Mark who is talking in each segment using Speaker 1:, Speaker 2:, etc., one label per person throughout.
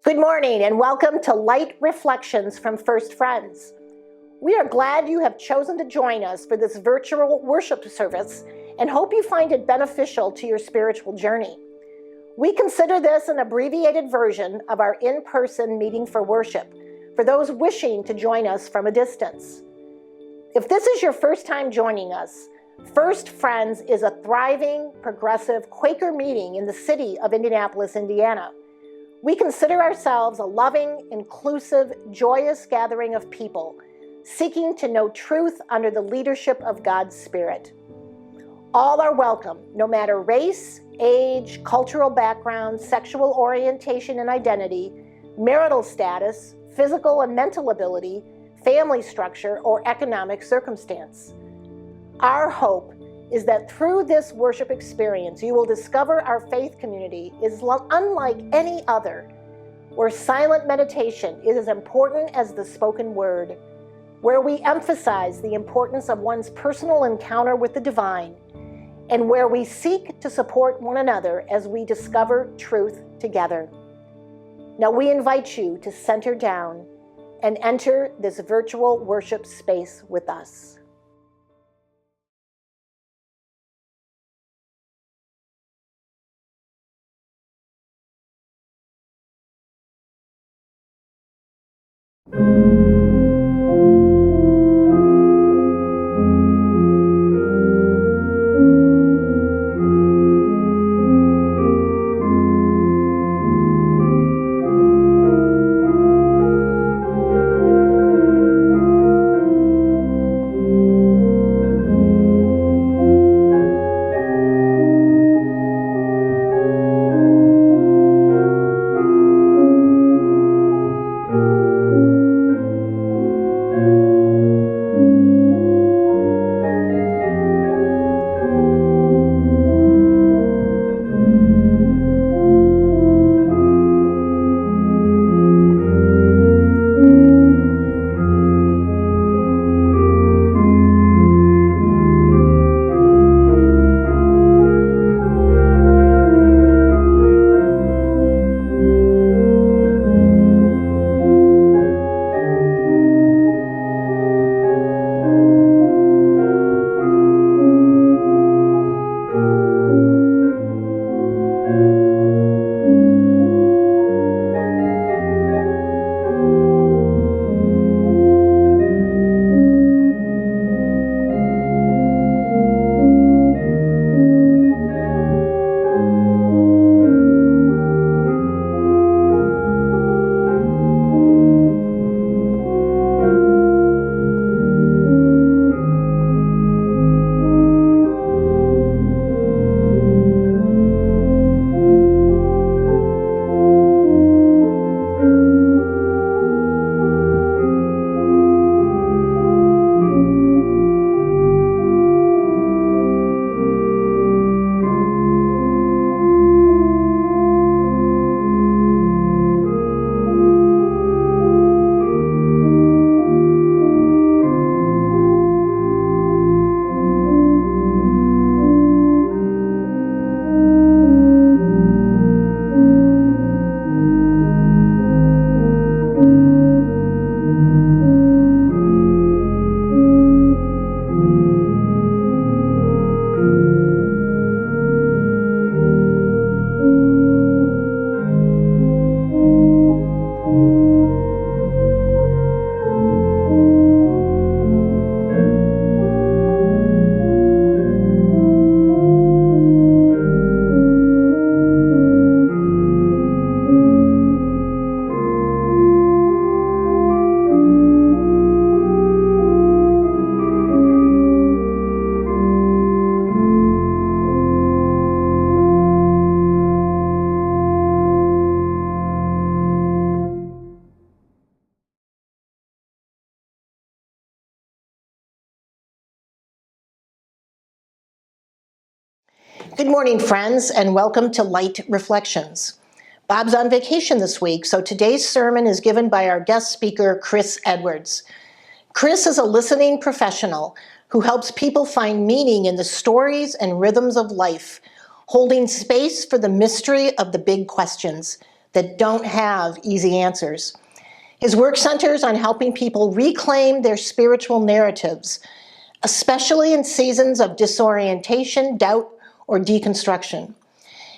Speaker 1: Good morning and welcome to Light Reflections from First Friends. We are glad you have chosen to join us for this virtual worship service and hope you find it beneficial to your spiritual journey. We consider this an abbreviated version of our in-person meeting for worship for those wishing to join us from a distance. If this is your first time joining us, First Friends is a thriving, progressive Quaker meeting in the city of Indianapolis, Indiana. We consider ourselves a loving, inclusive, joyous gathering of people seeking to know truth under the leadership of God's Spirit. All are welcome, no matter race, age, cultural background, sexual orientation and identity, marital status, physical and mental ability, family structure, or economic circumstance. Our hope is that through this worship experience, you will discover our faith community is unlike any other, where silent meditation is as important as the spoken word, where we emphasize the importance of one's personal encounter with the divine, and where we seek to support one another as we discover truth together. Now we invite you to center down and enter this virtual worship space with us. Good morning, friends, and welcome to Light Reflections. Bob's on vacation this week, so today's sermon is given by our guest speaker, Chris Edwards. Chris is a listening professional who helps people find meaning in the stories and rhythms of life, holding space for the mystery of the big questions, that don't have easy answers. His work centers on helping people reclaim their spiritual narratives, especially in seasons of disorientation, doubt, or deconstruction.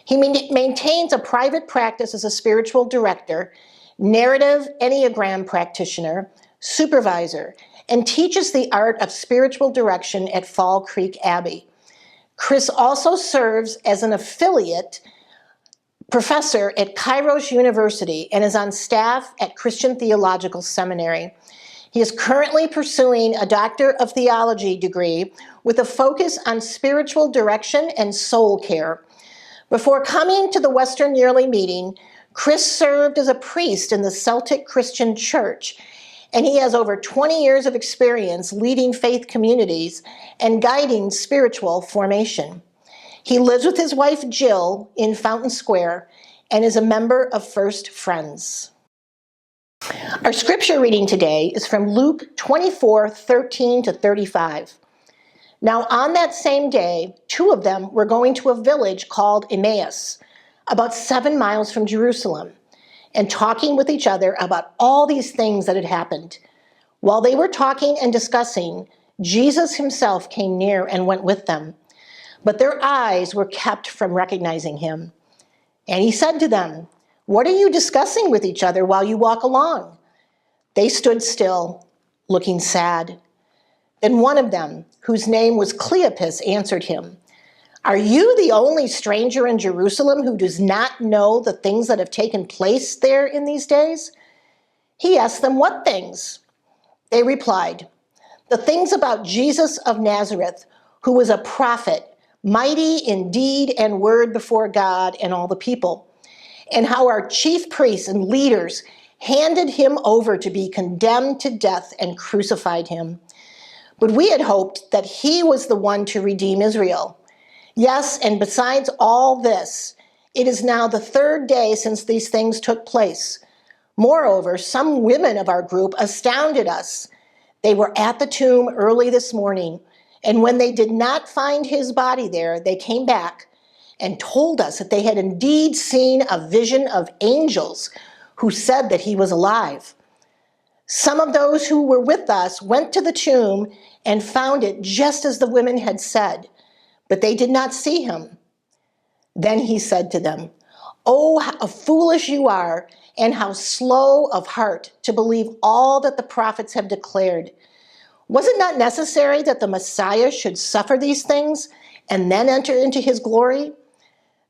Speaker 1: He maintains a private practice as a spiritual director, narrative Enneagram practitioner, supervisor, and teaches the art of spiritual direction at Fall Creek Abbey. Chris also serves as an affiliate professor at Kairos University and is on staff at Christian Theological Seminary. He is currently pursuing a Doctor of Theology degree with a focus on spiritual direction and soul care. Before coming to the Western Yearly Meeting, Chris served as a priest in the Celtic Christian Church, and he has over 20 years of experience leading faith communities and guiding spiritual formation. He lives with his wife, Jill, in Fountain Square and is a member of First Friends. Our scripture reading today is from Luke 24:13-35. Now on that same day, two of them were going to a village called Emmaus, about 7 miles from Jerusalem, and talking with each other about all these things that had happened. While they were talking and discussing, Jesus himself came near and went with them. But their eyes were kept from recognizing him. And he said to them, "What are you discussing with each other while you walk along?" They stood still, looking sad. Then one of them, whose name was Cleopas, answered him, "Are you the only stranger in Jerusalem who does not know the things that have taken place there in these days?" He asked them, "What things?" They replied, "The things about Jesus of Nazareth, who was a prophet, mighty in deed and word before God and all the people, and how our chief priests and leaders handed him over to be condemned to death and crucified him. But we had hoped that he was the one to redeem Israel. Yes, and besides all this, it is now the third day since these things took place. Moreover, some women of our group astounded us. They were at the tomb early this morning, and when they did not find his body there, they came back and told us that they had indeed seen a vision of angels who said that he was alive. Some of those who were with us went to the tomb and found it just as the women had said, but they did not see him." Then he said to them, "Oh, how foolish you are, and how slow of heart to believe all that the prophets have declared. Was it not necessary that the Messiah should suffer these things and then enter into his glory?"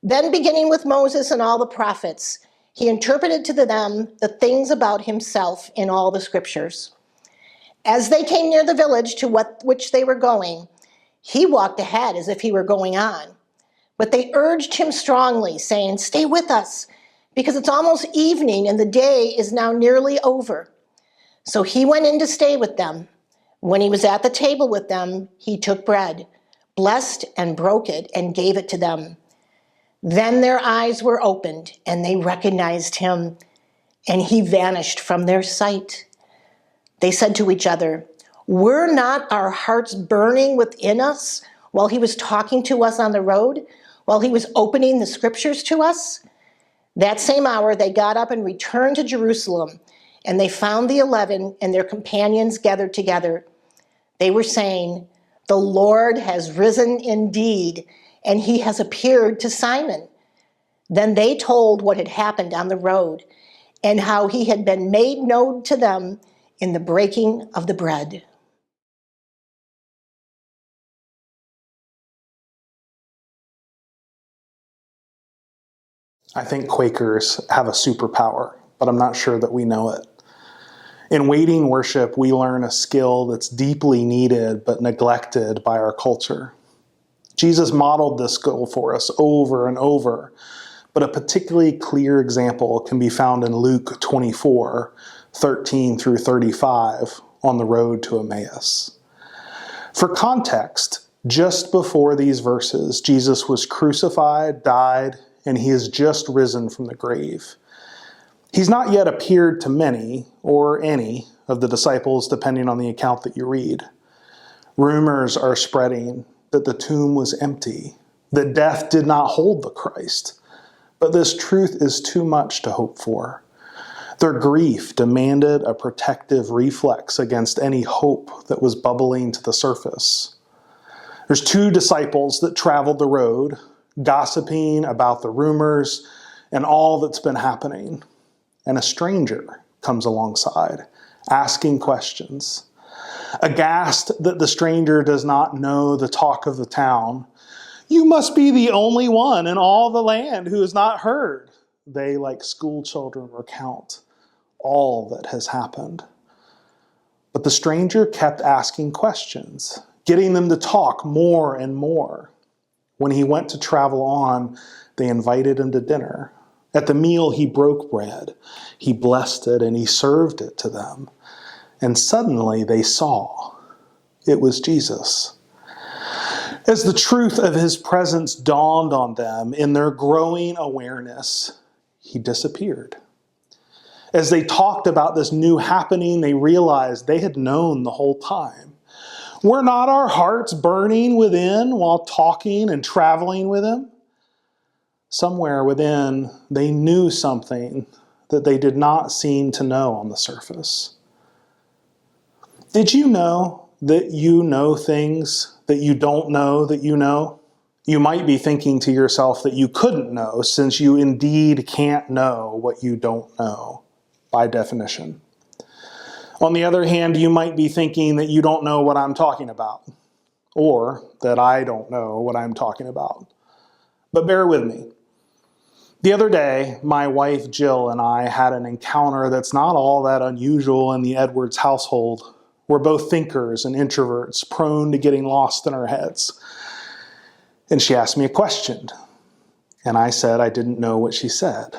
Speaker 1: Then, beginning with Moses and all the prophets, he interpreted to them the things about himself in all the scriptures. As they came near the village to which they were going, he walked ahead as if he were going on. But they urged him strongly, saying, "Stay with us, because it's almost evening and the day is now nearly over." So he went in to stay with them. When he was at the table with them, he took bread, blessed and broke it, and gave it to them. Then their eyes were opened, and they recognized him, and he vanished from their sight. They said to each other, "Were not our hearts burning within us while he was talking to us on the road, while he was opening the scriptures to us?" That same hour they got up and returned to Jerusalem, and they found the 11 and their companions gathered together. They were saying, "The Lord has risen indeed, and he has appeared to Simon." Then they told what had happened on the road and how he had been made known to them in the breaking of the bread.
Speaker 2: I think Quakers have a superpower, but I'm not sure that we know it. In waiting worship, we learn a skill that's deeply needed but neglected by our culture. Jesus modeled this skill for us over and over, but a particularly clear example can be found in Luke 24:13-35 on the road to Emmaus. For context, just before these verses, Jesus was crucified, died, and he has just risen from the grave. He's not yet appeared to many, or any, of the disciples, depending on the account that you read. Rumors are spreading that the tomb was empty, that death did not hold the Christ. But this truth is too much to hope for. Their grief demanded a protective reflex against any hope that was bubbling to the surface. There's two disciples that traveled the road, gossiping about the rumors and all that's been happening. And a stranger comes alongside, asking questions. Aghast that the stranger does not know the talk of the town, "You must be the only one in all the land who has not heard." They, like school children, recount all that has happened. But the stranger kept asking questions, getting them to talk more and more. When he went to travel on, they invited him to dinner. At the meal, he broke bread, he blessed it, and he served it to them. And suddenly they saw it was Jesus. As the truth of his presence dawned on them in their growing awareness, he disappeared. As they talked about this new happening, they realized they had known the whole time. Were not our hearts burning within while talking and traveling with him? Somewhere within, they knew something that they did not seem to know on the surface. Did you know that you know things that you don't know that you know? You might be thinking to yourself that you couldn't know, since you indeed can't know what you don't know, by definition. On the other hand, you might be thinking that you don't know what I'm talking about, or that I don't know what I'm talking about. But bear with me. The other day, my wife Jill and I had an encounter that's not all that unusual in the Edwards household. We're both thinkers and introverts, prone to getting lost in our heads. And she asked me a question, and I said I didn't know what she said.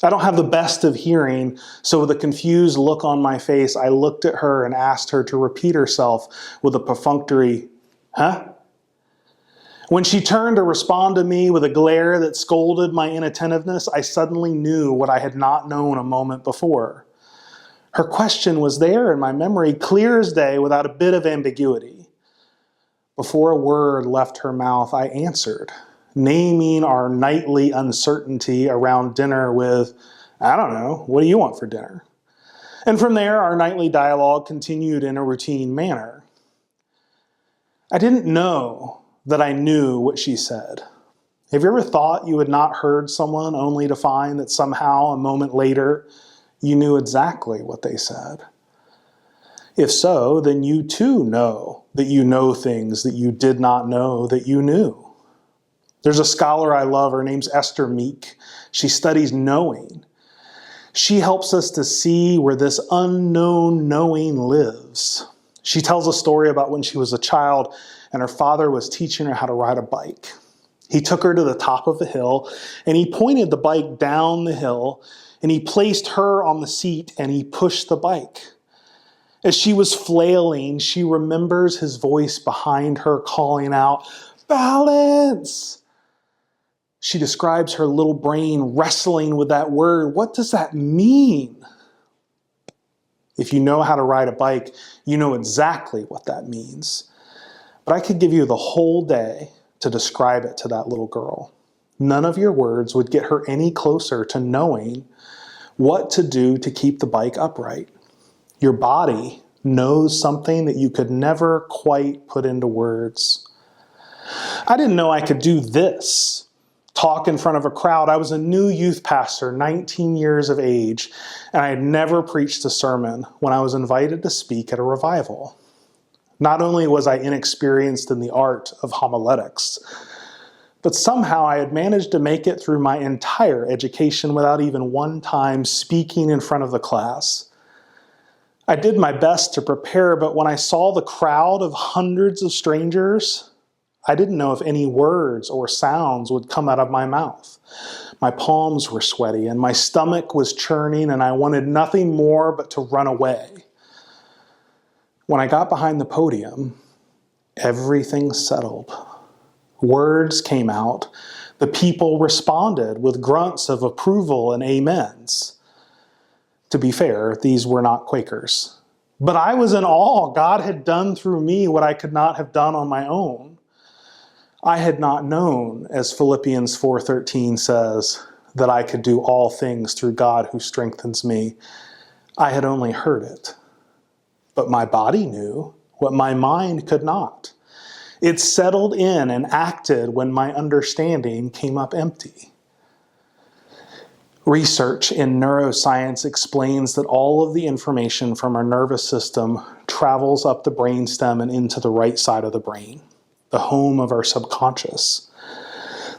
Speaker 2: I don't have the best of hearing, so with a confused look on my face, I looked at her and asked her to repeat herself with a perfunctory, "Huh?" When she turned to respond to me with a glare that scolded my inattentiveness, I suddenly knew what I had not known a moment before. Her question was there in my memory, clear as day, without a bit of ambiguity. Before a word left her mouth, I answered, naming our nightly uncertainty around dinner with, "I don't know, what do you want for dinner?" And from there, our nightly dialogue continued in a routine manner. I didn't know that I knew what she said. Have you ever thought you had not heard someone only to find that somehow, a moment later, you knew exactly what they said? If so, then you too know that you know things that you did not know that you knew. There's a scholar I love, her name's Esther Meek. She studies knowing. She helps us to see where this unknown knowing lives. She tells a story about when she was a child and her father was teaching her how to ride a bike. He took her to the top of a hill and he pointed the bike down the hill and he placed her on the seat and he pushed the bike. As she was flailing, she remembers his voice behind her calling out, "Balance!" She describes her little brain wrestling with that word. What does that mean? If you know how to ride a bike, you know exactly what that means. But I could give you the whole day to describe it to that little girl. None of your words would get her any closer to knowing what to do to keep the bike upright. Your body knows something that you could never quite put into words. I didn't know I could do this, talk in front of a crowd. I was a new youth pastor, 19 years of age, and I had never preached a sermon when I was invited to speak at a revival. Not only was I inexperienced in the art of homiletics, but somehow I had managed to make it through my entire education without even one time speaking in front of the class. I did my best to prepare, but when I saw the crowd of hundreds of strangers, I didn't know if any words or sounds would come out of my mouth. My palms were sweaty and my stomach was churning and I wanted nothing more but to run away. When I got behind the podium, everything settled. Words came out. The people responded with grunts of approval and amens. To be fair, these were not Quakers. But I was in awe. God had done through me what I could not have done on my own. I had not known, as Philippians 4:13 says, that I could do all things through God who strengthens me. I had only heard it. But my body knew what my mind could not. It settled in and acted when my understanding came up empty. Research in neuroscience explains that all of the information from our nervous system travels up the brainstem and into the right side of the brain, the home of our subconscious.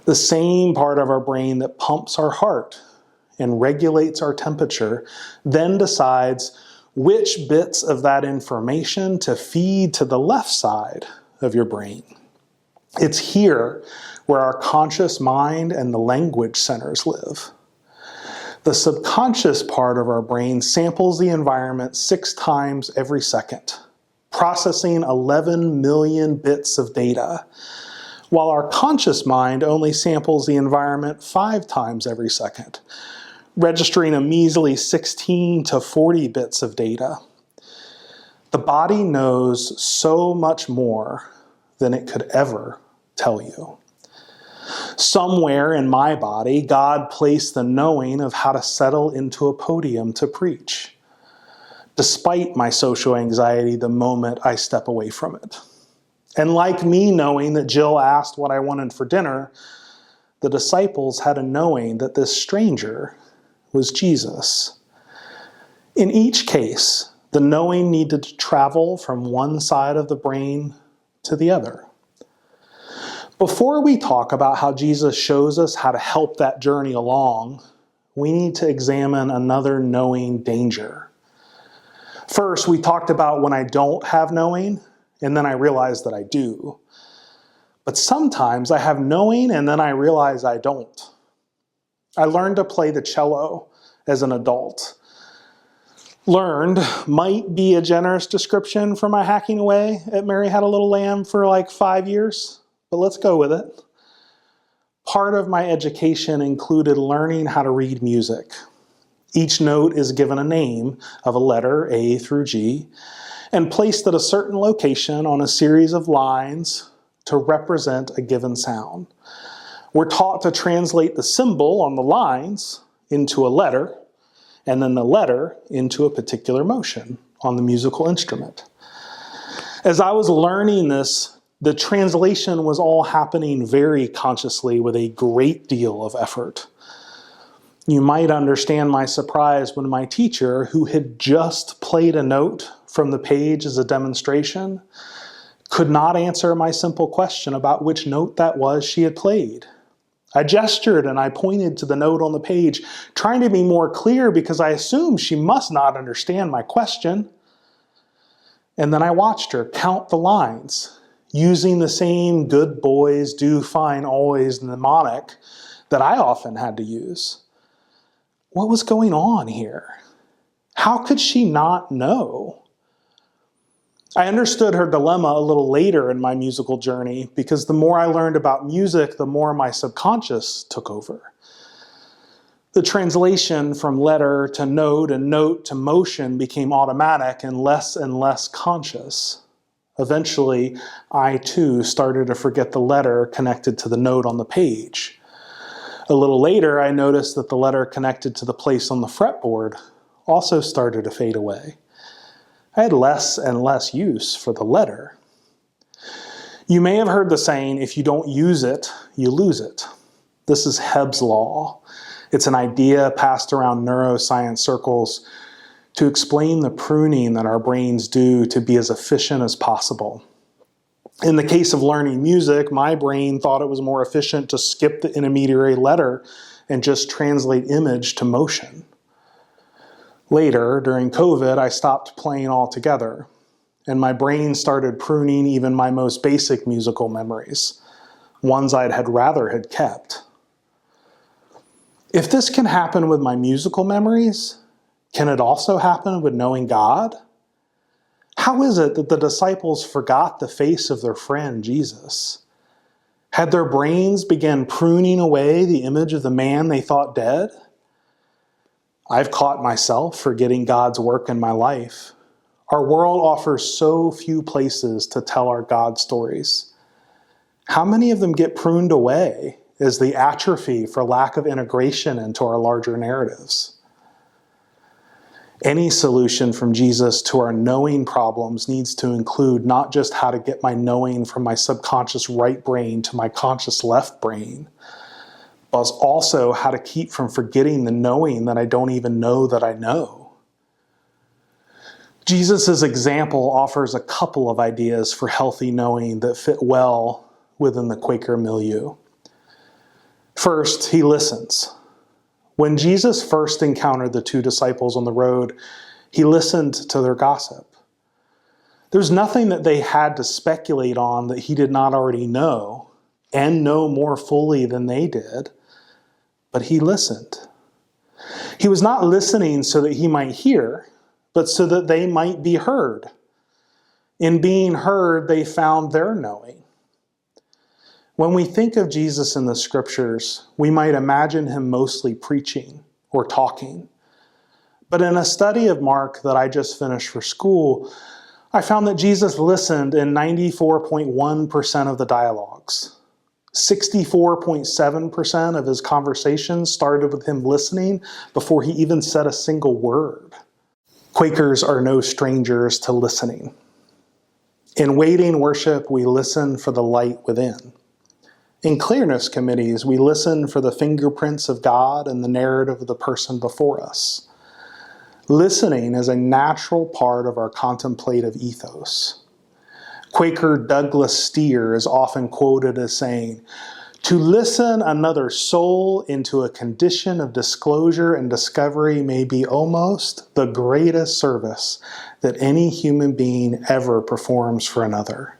Speaker 2: The same part of our brain that pumps our heart and regulates our temperature then decides which bits of that information to feed to the left side of your brain. It's here where our conscious mind and the language centers live. The subconscious part of our brain samples the environment 6 times every second, processing 11 million bits of data, while our conscious mind only samples the environment 5 times every second, registering a measly 16 to 40 bits of data. The body knows so much more than it could ever tell you. Somewhere in my body, God placed the knowing of how to settle into a podium to preach, despite my social anxiety the moment I step away from it. And like me knowing that Jill asked what I wanted for dinner, the disciples had a knowing that this stranger was Jesus. In each case, the knowing needed to travel from one side of the brain to the other. Before we talk about how Jesus shows us how to help that journey along, we need to examine another knowing danger. First, we talked about when I don't have knowing, and then I realize that I do. But sometimes I have knowing, and then I realize I don't. I learned to play the cello as an adult. Learned might be a generous description for my hacking away at Mary Had a Little Lamb for like 5 years. But let's go with it. Part of my education included learning how to read music. Each note is given a name of a letter, A through G, and placed at a certain location on a series of lines to represent a given sound. We're taught to translate the symbol on the lines into a letter, and then the letter into a particular motion on the musical instrument. As I was learning this, the translation was all happening very consciously with a great deal of effort. You might understand my surprise when my teacher, who had just played a note from the page as a demonstration, could not answer my simple question about which note that was she had played. I gestured and I pointed to the note on the page, trying to be more clear because I assumed she must not understand my question. And then I watched her count the lines, using the same good boys do fine always mnemonic that I often had to use. What was going on here? How could she not know? I understood her dilemma a little later in my musical journey because the more I learned about music, the more my subconscious took over. The translation from letter to note and note to motion became automatic and less conscious. Eventually, I too started to forget the letter connected to the note on the page. A little later, I noticed that the letter connected to the place on the fretboard also started to fade away. I had less and less use for the letter. You may have heard the saying, if you don't use it, you lose it. This is Hebb's law. It's an idea passed around neuroscience circles to explain the pruning that our brains do to be as efficient as possible. In the case of learning music, my brain thought it was more efficient to skip the intermediary letter and just translate image to motion. Later, during COVID, I stopped playing altogether, and my brain started pruning even my most basic musical memories, ones I'd had rather had kept. If this can happen with my musical memories, can it also happen with knowing God? How is it that the disciples forgot the face of their friend Jesus? Had their brains begun pruning away the image of the man they thought dead? I've caught myself forgetting God's work in my life. Our world offers so few places to tell our God stories. How many of them get pruned away is the atrophy for lack of integration into our larger narratives. Any solution from Jesus to our knowing problems needs to include not just how to get my knowing from my subconscious right brain to my conscious left brain, but also how to keep from forgetting the knowing that I don't even know that I know. Jesus' example offers a couple of ideas for healthy knowing that fit well within the Quaker milieu. First, he listens. When Jesus first encountered the two disciples on the road, he listened to their gossip. There's nothing that they had to speculate on that he did not already know, and know more fully than they did, but he listened. He was not listening so that he might hear, but so that they might be heard. In being heard, they found their knowing. When we think of Jesus in the scriptures, we might imagine him mostly preaching or talking. But in a study of Mark that I just finished for school, I found that Jesus listened in 94.1% of the dialogues. 64.7% of his conversations started with him listening before he even said a single word. Quakers are no strangers to listening. In waiting worship, we listen for the light within. In clearness committees, we listen for the fingerprints of God and the narrative of the person before us. Listening is a natural part of our contemplative ethos. Quaker Douglas Steere is often quoted as saying, "To listen another soul into a condition of disclosure and discovery may be almost the greatest service that any human being ever performs for another.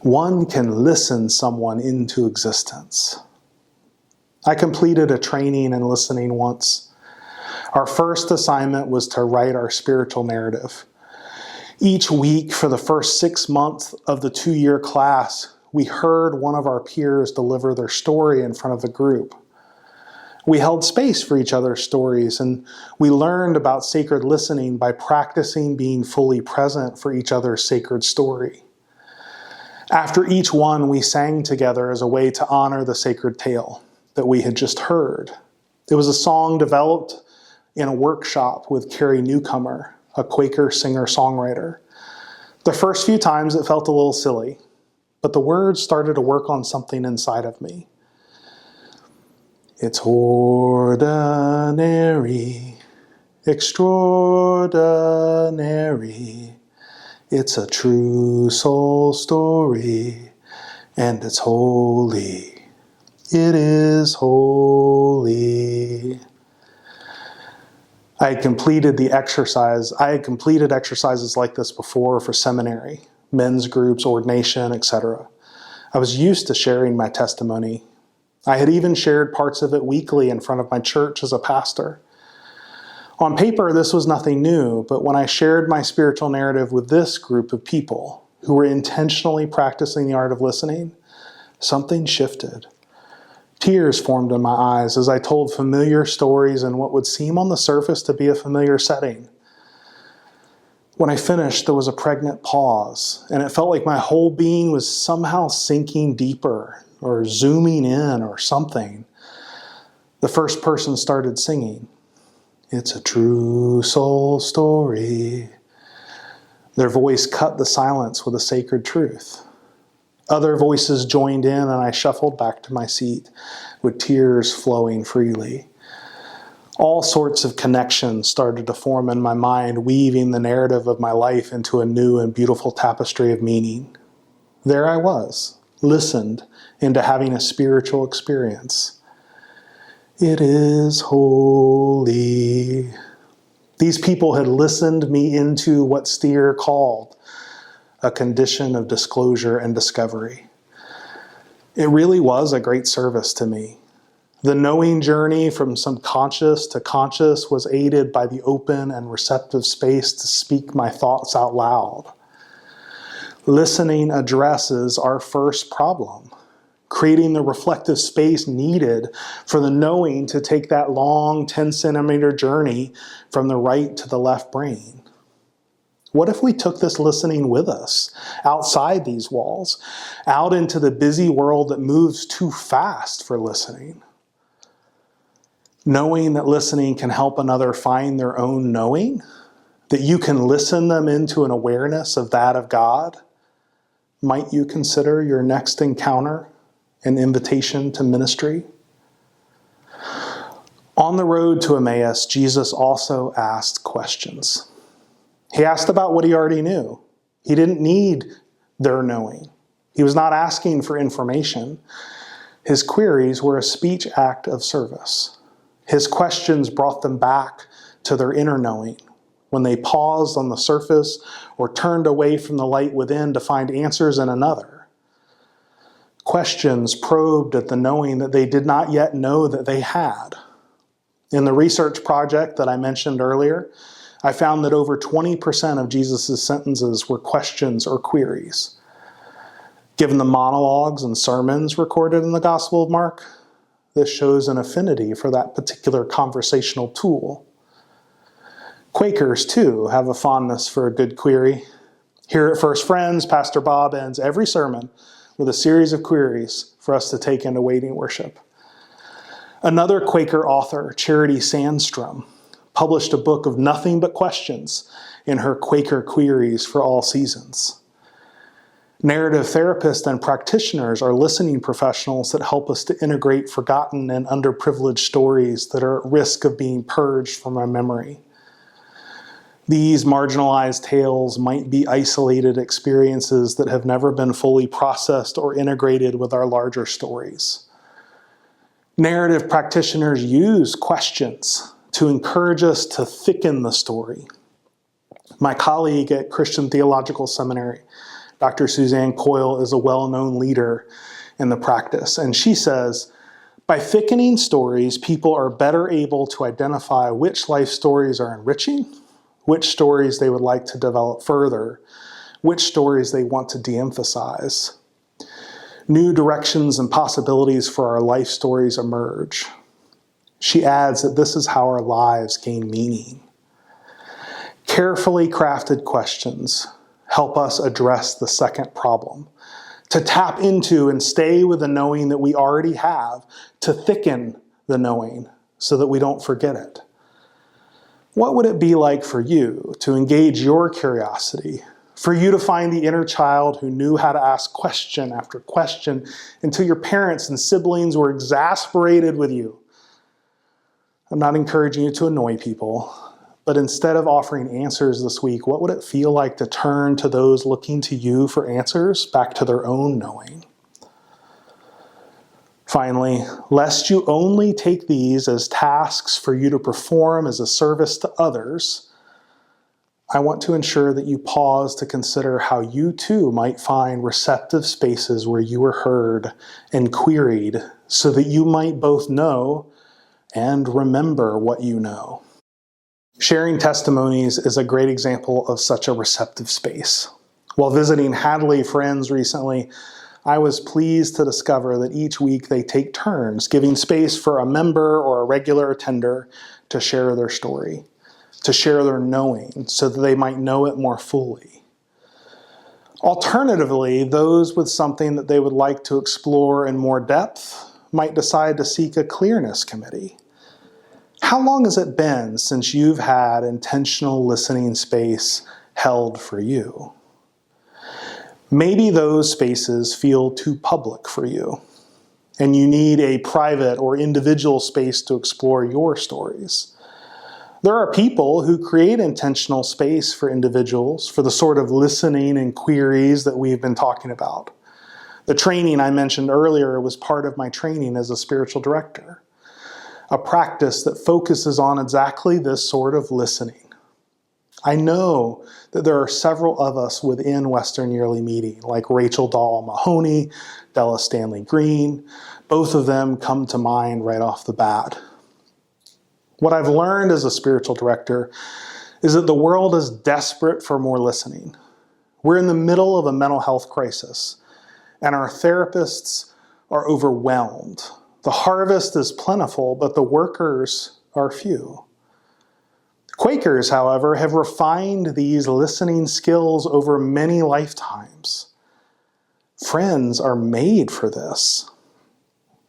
Speaker 2: One can listen someone into existence." I completed a training in listening once. Our first assignment was to write our spiritual narrative. Each week for the first 6 months of the 2-year class, we heard one of our peers deliver their story in front of the group. We held space for each other's stories, and we learned about sacred listening by practicing being fully present for each other's sacred story. After each one, we sang together as a way to honor the sacred tale that we had just heard. It was a song developed in a workshop with Carrie Newcomer, a Quaker singer-songwriter. The first few times it felt a little silly, but the words started to work on something inside of me. It's ordinary, extraordinary. It's a true soul story, and it's holy. It is holy. I had completed exercises like this before for seminary, men's groups, ordination, etc. I was used to sharing my testimony. I had even shared parts of it weekly in front of my church as a pastor. On paper, this was nothing new, but when I shared my spiritual narrative with this group of people who were intentionally practicing the art of listening, something shifted. Tears formed in my eyes as I told familiar stories in what would seem on the surface to be a familiar setting. When I finished, there was a pregnant pause, and it felt like my whole being was somehow sinking deeper or zooming in or something. The first person started singing. It's a true soul story. Their voice cut the silence with a sacred truth. Other voices joined in, and I shuffled back to my seat with tears flowing freely. All sorts of connections started to form in my mind, weaving the narrative of my life into a new and beautiful tapestry of meaning. There I was, listened into having a spiritual experience. It is holy. These people had listened me into what Steere called a condition of disclosure and discovery. It really was a great service to me. The knowing journey from subconscious to conscious was aided by the open and receptive space to speak my thoughts out loud. Listening addresses our first problem, creating the reflective space needed for the knowing to take that long 10-centimeter journey from the right to the left brain. What if we took this listening with us outside these walls, out into the busy world that moves too fast for listening? Knowing that listening can help another find their own knowing, that you can listen them into an awareness of that of God, might you consider your next encounter an invitation to ministry? On the road to Emmaus, Jesus also asked questions. He asked about what he already knew. He didn't need their knowing. He was not asking for information. His queries were a speech act of service. His questions brought them back to their inner knowing when they paused on the surface or turned away from the light within to find answers in another. Questions probed at the knowing that they did not yet know that they had. In the research project that I mentioned earlier, I found that over 20% of Jesus' sentences were questions or queries. Given the monologues and sermons recorded in the Gospel of Mark, this shows an affinity for that particular conversational tool. Quakers, too, have a fondness for a good query. Here at First Friends, Pastor Bob ends every sermon with a series of queries for us to take into waiting worship. Another Quaker author, Charity Sandstrom, published a book of nothing but questions in her Quaker Queries for All Seasons. Narrative therapists and practitioners are listening professionals that help us to integrate forgotten and underprivileged stories that are at risk of being purged from our memory. These marginalized tales might be isolated experiences that have never been fully processed or integrated with our larger stories. Narrative practitioners use questions to encourage us to thicken the story. My colleague at Christian Theological Seminary, Dr. Suzanne Coyle, is a well-known leader in the practice, and she says, by thickening stories, people are better able to identify which life stories are enriching, which stories they would like to develop further, which stories they want to de-emphasize. New directions and possibilities for our life stories emerge. She adds that this is how our lives gain meaning. Carefully crafted questions help us address the second problem, to tap into and stay with the knowing that we already have, to thicken the knowing so that we don't forget it. What would it be like for you to engage your curiosity, for you to find the inner child who knew how to ask question after question until your parents and siblings were exasperated with you? I'm not encouraging you to annoy people, but instead of offering answers this week, what would it feel like to turn to those looking to you for answers back to their own knowing? Finally, lest you only take these as tasks for you to perform as a service to others, I want to ensure that you pause to consider how you too might find receptive spaces where you are heard and queried so that you might both know and remember what you know. Sharing testimonies is a great example of such a receptive space. While visiting Hadley Friends recently, I was pleased to discover that each week they take turns giving space for a member or a regular attender to share their story, to share their knowing so that they might know it more fully. Alternatively, those with something that they would like to explore in more depth might decide to seek a clearness committee. How long has it been since you've had intentional listening space held for you? Maybe those spaces feel too public for you, and you need a private or individual space to explore your stories. There are people who create intentional space for individuals for the sort of listening and queries that we've been talking about. The training I mentioned earlier was part of my training as a spiritual director, a practice that focuses on exactly this sort of listening. I know that there are several of us within Western Yearly Meeting, like Rachel Dahl Mahoney, Della Stanley Green. Both of them come to mind right off the bat. What I've learned as a spiritual director is that the world is desperate for more listening. We're in the middle of a mental health crisis, and our therapists are overwhelmed. The harvest is plentiful, but the workers are few. Quakers, however, have refined these listening skills over many lifetimes. Friends are made for this.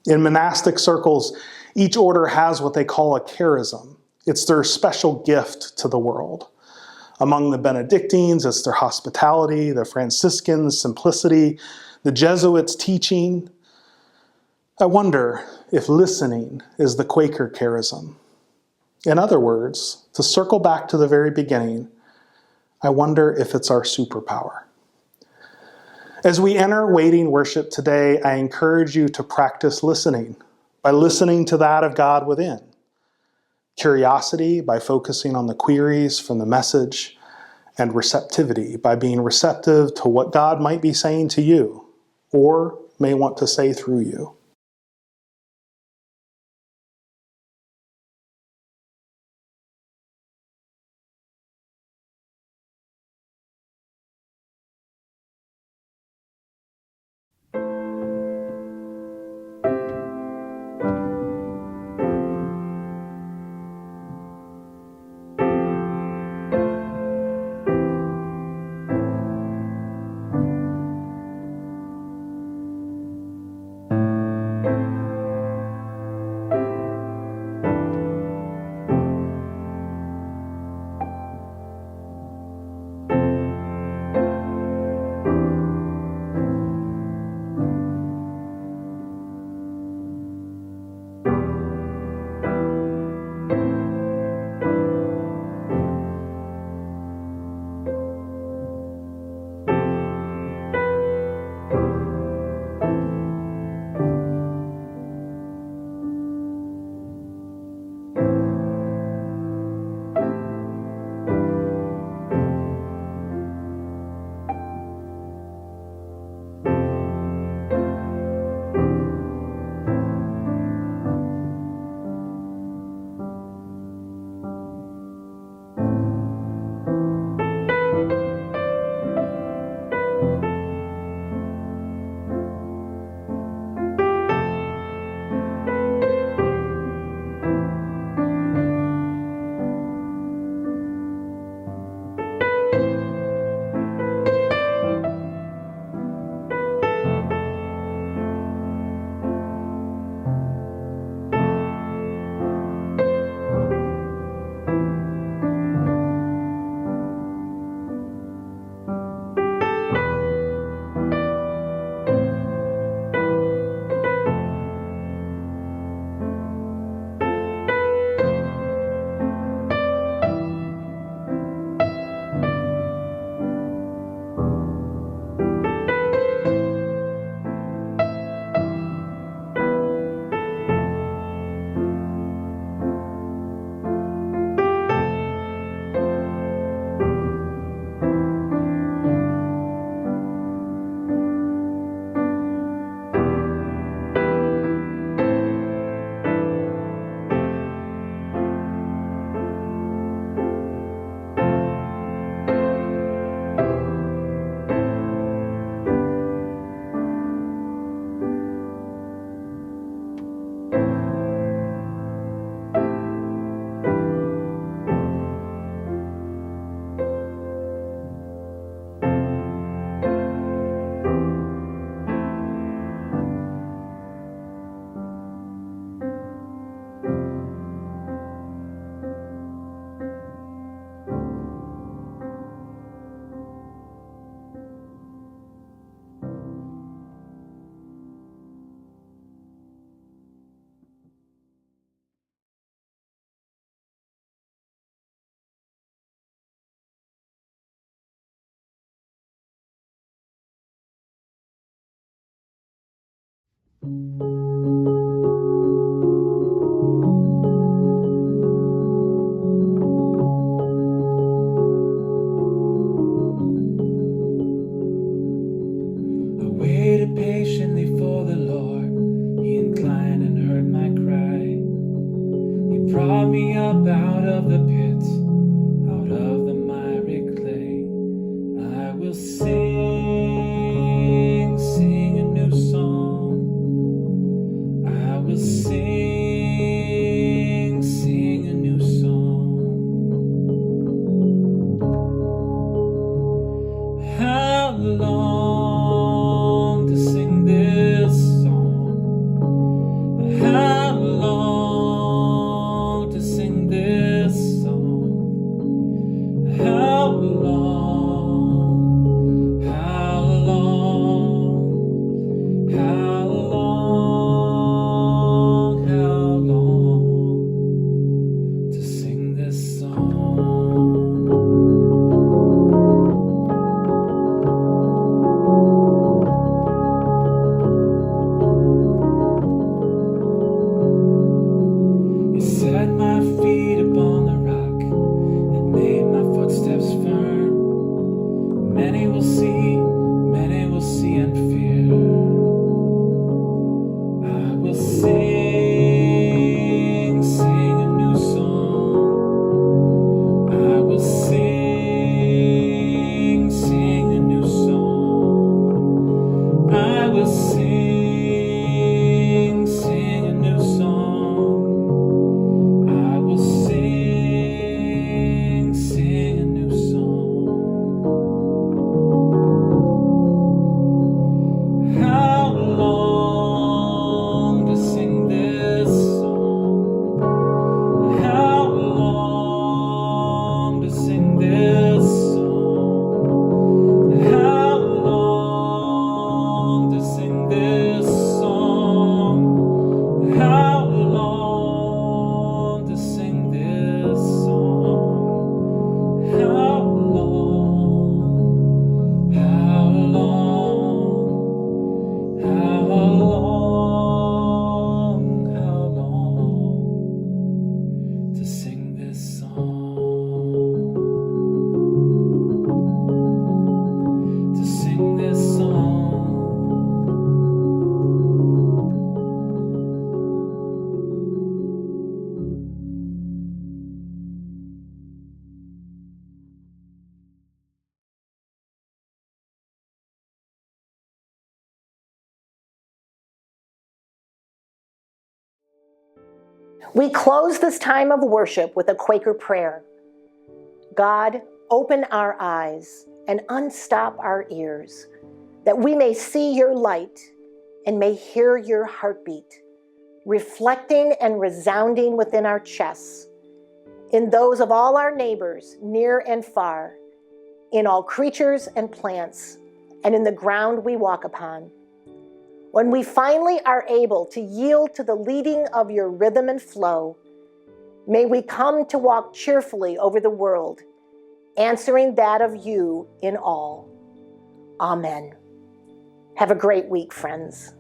Speaker 2: In monastic circles, each order has what they call a charism. It's their special gift to the world. Among the Benedictines, it's their hospitality, the Franciscans, simplicity, the Jesuits, teaching. I wonder if listening is the Quaker charism. In other words, to circle back to the very beginning, I wonder if it's our superpower. As we enter waiting worship today, I encourage you to practice listening by listening to that of God within. Curiosity by focusing on the queries from the message, and receptivity by being receptive to what God might be saying to you or may want to say through you.
Speaker 3: Sing a new song. long to sing this song. How long to sing this song? How long? How long? How long? How long to sing this song? Set my feet upon the rock and made my footsteps firm. Many will see and fear. I will sing, sing a new song. I will sing, sing a new song. I will sing, sing a new song. I will sing, sing a new song. How long to sing this song? How long to sing this song? How long to sing this song? How long to sing this song? How long? How long? How long? How long to sing this song? To sing this song.
Speaker 1: We close this time of worship with a Quaker prayer. God, open our eyes and unstop our ears, that we may see your light and may hear your heartbeat, reflecting and resounding within our chests, in those of all our neighbors, near and far, in all creatures and plants, and in the ground we walk upon. When we finally are able to yield to the leading of your rhythm and flow, may we come to walk cheerfully over the world, answering that of you in all. Amen. Have a great week, friends.